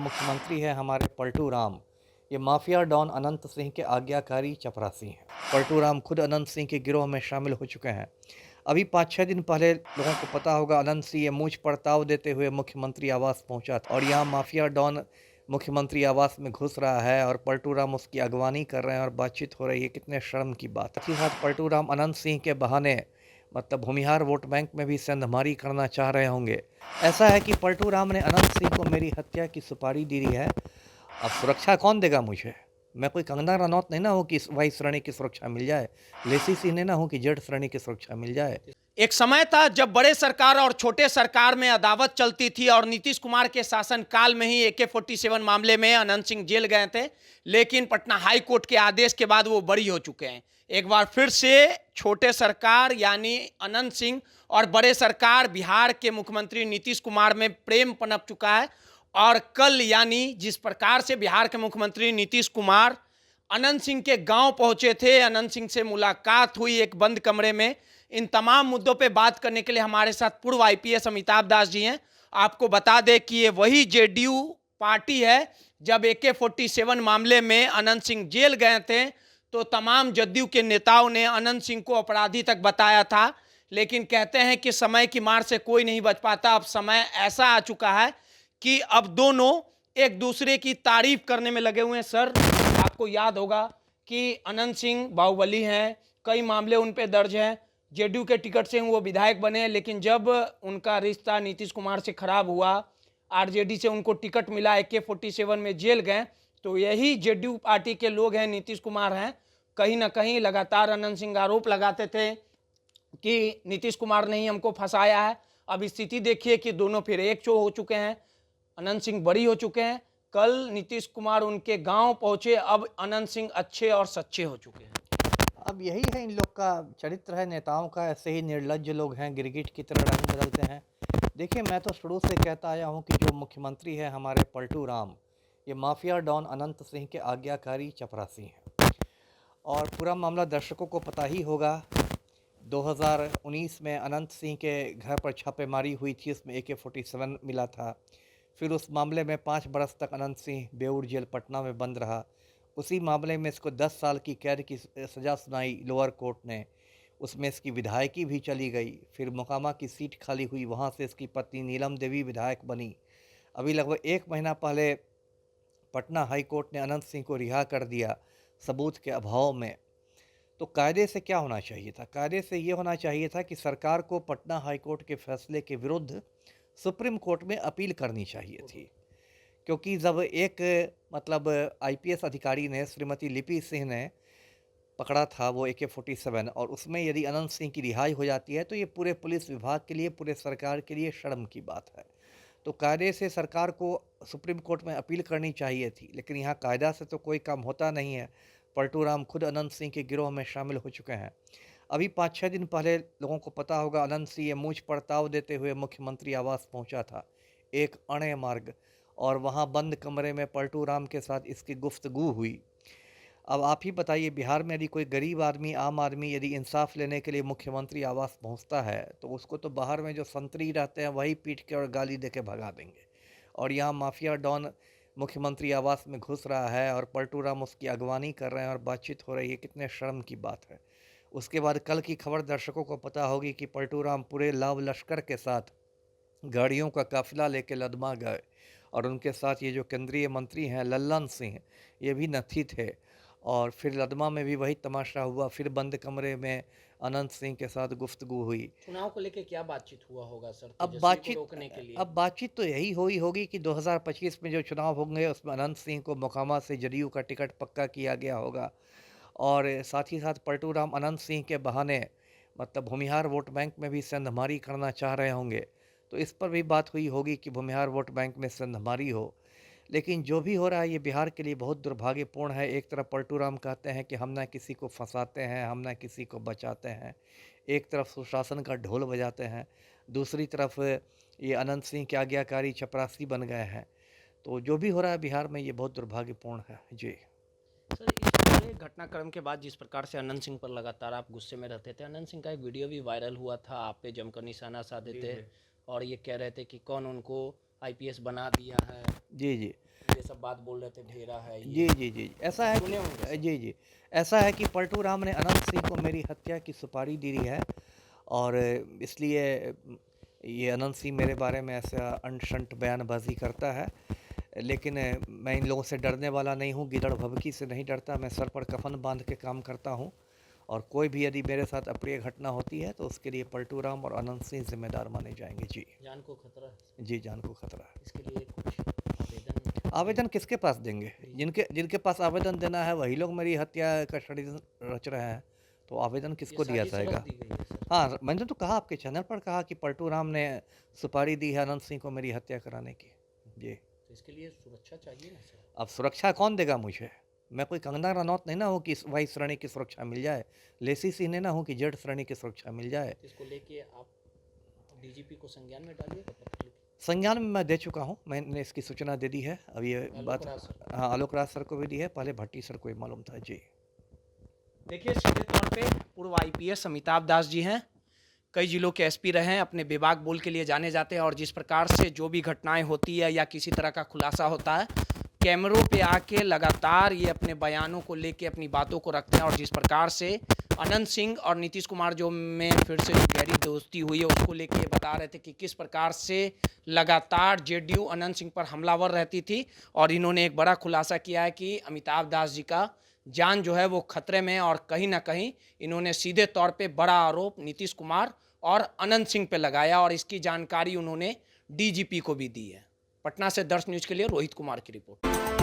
मुख्यमंत्री है हमारे पलटू राम, ये माफिया डॉन अनंत सिंह के आज्ञाकारी चपरासी हैं। पलटू राम खुद अनंत सिंह के गिरोह में शामिल हो चुके हैं। अभी 5-6 दिन पहले लोगों को पता होगा, अनंत सिंह ये मूंछ पड़ताव देते हुए मुख्यमंत्री आवास पहुंचा था और यहाँ माफिया डॉन मुख्यमंत्री आवास में घुस रहा है और पलटू राम उसकी अगवानी कर रहे हैं और बातचीत हो रही है। कितने शर्म की बात है। साथ ही साथ पलटू राम अनंत सिंह के बहाने भूमिहार वोट बैंक में भी सेंधमारी करना चाह रहे होंगे। ऐसा है कि पलटू राम ने अनंत सिंह को मेरी हत्या की सुपारी दी है। अब सुरक्षा कौन देगा मुझे? मैं कोई कंगना रनौत नहीं ना हूँ कि वाई श्रेणी की सुरक्षा मिल जाए, लेसी सिंह नहीं ना हूँ कि जेड श्रेणी की सुरक्षा मिल जाए। एक समय था जब बड़े सरकार और छोटे सरकार में अदावत चलती थी और नीतीश कुमार के शासन काल में ही AK-47 मामले में अनंत सिंह जेल गए थे, लेकिन पटना हाई कोर्ट के आदेश के बाद वो बरी हो चुके हैं। एक बार फिर से छोटे सरकार यानी अनंत सिंह और बड़े सरकार बिहार के मुख्यमंत्री नीतीश कुमार में प्रेम पनप चुका है। और कल यानी जिस प्रकार से बिहार के मुख्यमंत्री नीतीश कुमार अनंत सिंह के गांव पहुंचे थे, अनंत सिंह से मुलाकात हुई एक बंद कमरे में। इन तमाम मुद्दों पे बात करने के लिए हमारे साथ पूर्व IPS अमिताभ दास जी हैं। आपको बता दें कि ये वही JDU पार्टी है जब AK-47 मामले में अनंत सिंह जेल गए थे तो तमाम जदयू के नेताओं ने अनंत सिंह को अपराधी तक बताया था। लेकिन कहते हैं कि समय की मार से कोई नहीं बच पाता। अब समय ऐसा आ चुका है कि अब दोनों एक दूसरे की तारीफ करने में लगे हुए हैं। सर, आपको याद होगा कि अनंत सिंह बाहुबली हैं, कई मामले उन पे दर्ज हैं, JDU के टिकट से वो विधायक बने, लेकिन जब उनका रिश्ता नीतीश कुमार से खराब हुआ, RJD से उनको टिकट मिला, AK-47 में जेल गए, तो यही JDU पार्टी के लोग हैं, नीतीश कुमार हैं। कहीं ना कहीं लगातार अनंत सिंह आरोप लगाते थे कि नीतीश कुमार ने ही हमको फंसाया है। अब स्थिति देखिए कि दोनों फिर एक चो हो चुके हैं। अनंत सिंह बरी हो चुके हैं। कल नीतीश कुमार उनके गांव पहुंचे, अब अनंत सिंह अच्छे और सच्चे हो चुके हैं। अब यही है इन लोग का चरित्र है, नेताओं का। ऐसे ही निर्लज्ज लोग हैं, गिरगिट की तरह रंग बदलते हैं। देखिए, मैं तो शुरू से कहता आया हूँ कि जो मुख्यमंत्री है हमारे पलटू राम, ये माफिया डॉन अनंत सिंह के आज्ञाकारी चपरासी हैं। और पूरा मामला दर्शकों को पता ही होगा। 2019 में अनंत सिंह के घर पर छापेमारी हुई थी, उसमें AK-47 मिला था। फिर उस मामले में 5 बरस तक अनंत सिंह बेऊर जेल पटना में बंद रहा। उसी मामले में इसको 10 साल की कैद की सज़ा सुनाई लोअर कोर्ट ने। उसमें इसकी विधायकी भी चली गई। फिर मोकामा की सीट खाली हुई, वहाँ से इसकी पत्नी नीलम देवी विधायक बनी। अभी लगभग 1 महीना पहले पटना हाई कोर्ट ने अनंत सिंह को रिहा कर दिया सबूत के अभाव में। तो कायदे से क्या होना चाहिए था? कायदे से ये होना चाहिए था कि सरकार को पटना हाई कोर्ट के फैसले के विरुद्ध सुप्रीम कोर्ट में अपील करनी चाहिए थी। क्योंकि जब एक IPS अधिकारी ने, श्रीमती लिपि सिंह ने पकड़ा था वो AK-47, और उसमें यदि अनंत सिंह की रिहाई हो जाती है तो ये पूरे पुलिस विभाग के लिए, पूरे सरकार के लिए शर्म की बात है। तो कायदे से सरकार को सुप्रीम कोर्ट में अपील करनी चाहिए थी, लेकिन यहाँ कायदा से तो कोई काम होता नहीं है। पलटू राम खुद अनंत सिंह के गिरोह में शामिल हो चुके हैं। अभी 5-6 दिन पहले लोगों को पता होगा, अनंत सिंह ये मूंछ पड़ताव देते हुए मुख्यमंत्री आवास पहुंचा था, एक अणे मार्ग, और वहां बंद कमरे में पलटू राम के साथ इसकी गुफ्तगू हुई। अब आप ही बताइए, बिहार में यदि कोई गरीब आदमी, आम आदमी यदि इंसाफ लेने के लिए मुख्यमंत्री आवास पहुंचता है तो उसको तो बाहर में जो संतरी रहते हैं वही पीट के और गाली दे के भगा देंगे। और यहाँ माफिया डॉन मुख्यमंत्री आवास में घुस रहा है और पलटू राम उसकी अगवानी कर रहे हैं और बातचीत हो रही है। कितने शर्म की बात है। उसके बाद कल की खबर दर्शकों को पता होगी कि पलटू राम पूरे लाव लश्कर के साथ गाड़ियों का काफिला लेके लदमा गए, और उनके साथ ये जो केंद्रीय मंत्री हैं लल्लन सिंह, ये भी नथी थे। और फिर लदमा में भी वही तमाशा हुआ। फिर बंद कमरे में अनंत सिंह के साथ गुफ्तगू हुई। चुनाव को लेकर क्या बातचीत हुआ होगा सर, अब तेजस्वी को रोकने के लिए? बातचीत तो यही हुई होगी कि 2025 में जो चुनाव होंगे उसमें अनंत सिंह को मोकामा से JDU का टिकट पक्का किया गया होगा। और साथ ही साथ पलटू राम अनंत सिंह के बहाने भूमिहार वोट बैंक में भी सेंधमारी करना चाह रहे होंगे। तो इस पर भी बात हुई होगी कि भूमिहार वोट बैंक में सेंधमारी हो। लेकिन जो भी हो रहा है ये बिहार के लिए बहुत दुर्भाग्यपूर्ण है। एक तरफ पलटू राम कहते हैं कि हम ना किसी को फंसाते हैं, हम ना किसी को बचाते हैं। एक तरफ सुशासन का ढोल बजाते हैं, दूसरी तरफ ये अनंत सिंह के आज्ञाकारी चपरासी बन गए हैं। तो जो भी हो रहा है बिहार में ये बहुत दुर्भाग्यपूर्ण है जी। सर, इस पूरे घटनाक्रम के बाद जिस प्रकार से अनंत सिंह पर लगातार आप गुस्से में रहते थे, अनंत सिंह का एक वीडियो भी वायरल हुआ था, आप पे जमकर निशाना साधे थे और ये कह रहे थे कि कौन उनको IPS बना दिया है। जी जी। ये सब बात बोल रहे थे, भेड़ा है जी ये, जी जी ऐसा है सुने होंगे कि सब। जी जी ऐसा है कि पलटू राम ने अनंत सिंह को मेरी हत्या की सुपारी दी है और इसलिए ये अनंत सिंह मेरे बारे में ऐसा अनशंट बयानबाजी करता है। लेकिन मैं इन लोगों से डरने वाला नहीं हूँ, गिदड़ भभकी से नहीं डरता। मैं सर पर कफन बांध के काम करता हूँ और कोई भी यदि मेरे साथ अप्रिय घटना होती है तो उसके लिए पलटू राम और अनंत सिंह जिम्मेदार माने जाएंगे। जी जान को खतरा है, जी जान को खतरा है। इसके लिए कुछ आवेदन? आवेदन किसके पास देंगे? जिनके जिनके पास आवेदन देना है वही लोग मेरी हत्या का षड्यंत्र रच रहे हैं, तो आवेदन किसको दिया जाएगा? दी गई है सर। हाँ, मैंने तो कहा, आपके चैनल पर कहा कि पलटू राम ने सुपारी दी है अनंत सिंह को मेरी हत्या कराने की। जी, तो इसके लिए सुरक्षा चाहिए ना सर। अब सुरक्षा कौन देगा मुझे? मैं कोई कंगना रनौत नहीं ना हूँ कि वाई श्रेणी की सुरक्षा मिल जाए, लेसी सिंह नहीं ना हूँ कि जेड श्रेणी की सुरक्षा मिल जाए। तो इसको लेके आप डीजीपी को संज्ञान में डालिएगा, पत्र लिखिए। संज्ञान में मैं दे चुका हूँ, मैंने इसकी सूचना दे दी है। अब ये बात आलोक राज सर। हाँ आलोक राज सर को भी दी है, पहले भट्टी सर को ही मालूम था। जी देखिए सीधे तौर पे पूर्व आईपीएस अमिताभ दास जी हैं, कई जिलों के एसपी रहे हैं, अपने बेबाक बोल के लिए जाने जाते हैं और जिस प्रकार से जो भी घटनाएं होती है या किसी तरह का खुलासा होता है, कैमरों पे आके लगातार ये अपने बयानों को लेके अपनी बातों को रखते हैं। और जिस प्रकार से अनंत सिंह और नीतीश कुमार जो में फिर से जो गहरी दोस्ती हुई है उसको लेके ये बता रहे थे कि किस प्रकार से लगातार जेडीयू अनंत सिंह पर हमलावर रहती थी। और इन्होंने एक बड़ा खुलासा किया है कि अमिताभ दास जी का जान जो है वो खतरे में है और कहीं ना कहीं इन्होंने सीधे तौर पे बड़ा आरोप नीतीश कुमार और अनंत सिंह पे लगाया और इसकी जानकारी उन्होंने डीजीपी को भी दी है। पटना से दर्श न्यूज़ के लिए रोहित कुमार की रिपोर्ट।